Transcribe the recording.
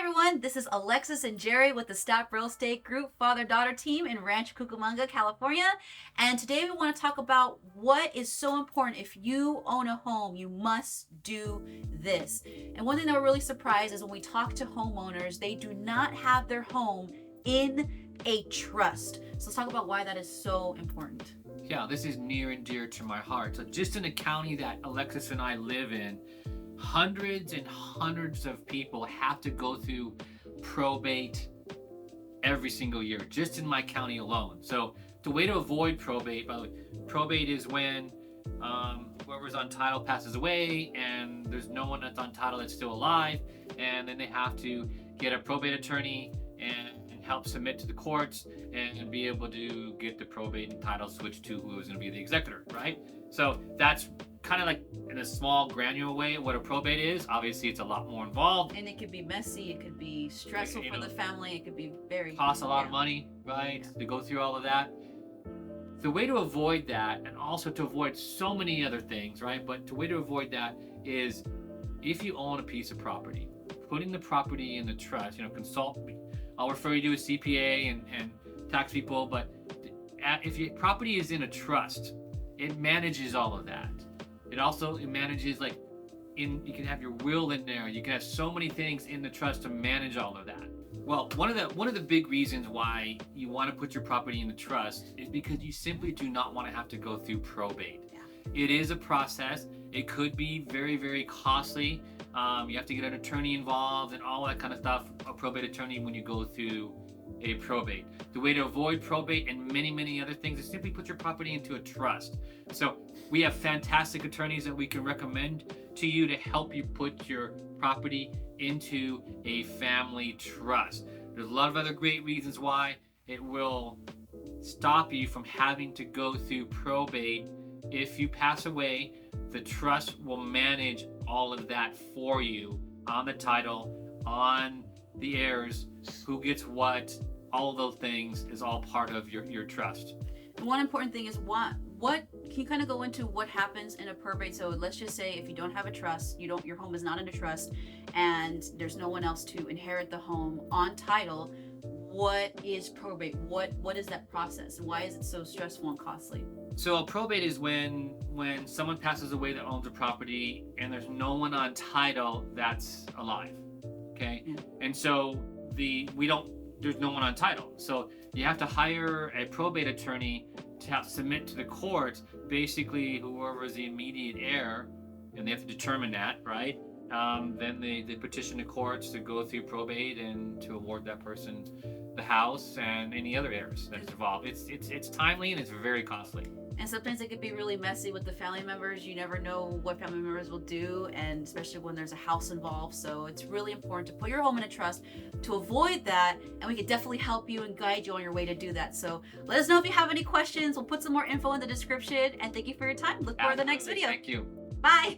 everyone, this is Alexis and Jerry with the Staff Real Estate Group father-daughter team in Rancho Cucamonga, California. And today we want to talk about what is so important. If you own a home, you must do this. And one thing that we're really surprised is when we talk to homeowners, they do not have their home in a trust. So let's talk about why that is so important. Yeah, this is near and dear to my heart. So just in the county that Alexis and I live in, hundreds and hundreds of people have to go through probate every single year, just in my county alone. So the way to avoid probate, by the way, probate is when whoever's on title passes away and there's no one that's on title that's still alive, and then they have to get a probate attorney and help submit to the courts and be able to get the probate and title switched to who is going to be the executor, right? So that's kind of like in a small granular way what a probate is. Obviously it's a lot more involved, And it could be messy, it could be stressful for the family, it could be very costs a lot of money, right, to go through all of that. The way to avoid that, and also to avoid so many other things, right, but the way to avoid that is if you own a piece of property, putting the property in the trust, consult, I'll refer you to a CPA and tax people, but if your property is in a trust, it manages all of that. It manages, you can have your will in there. You can have so many things in the trust to manage all of that. Well, one of the big reasons why you want to put your property in the trust is because you simply do not want to have to go through probate. Yeah. It is a process. It could be very, very costly. You have to get an attorney involved and all that kind of stuff, a probate attorney when you go through a probate. The way to avoid probate and many, many other things is simply put your property into a trust. So we have fantastic attorneys that we can recommend to you to help you put your property into a family trust. There's a lot of other great reasons why it will stop you from having to go through probate. If you pass away, the trust will manage all of that for you on the title, on the heirs, who gets what, all of those things is all part of your trust. And one important thing is what can you kind of go into what happens in a probate? So let's just say if you don't have a trust, your home is not in a trust, and there's no one else to inherit the home on title. What is probate? What is that process, and why is it so stressful and costly? So a probate is when someone passes away that owns a property and there's no one on title that's alive. Okay? Yeah. And so there's no one on title. So you have to hire a probate attorney to have to submit to the court, basically whoever is the immediate heir, and they have to determine that, right? Then they petition the courts to go through probate and to award that person the house and any other heirs that's involved. It's timely and it's very costly. And sometimes it could be really messy with the family members. You never know what family members will do, and especially when there's a house involved. So it's really important to put your home in a trust to avoid that, and we could definitely help you and guide you on your way to do that. So let us know if you have any questions. We'll put some more info in the description, and thank you for your time. Look forward to the next video. Thank you. Bye.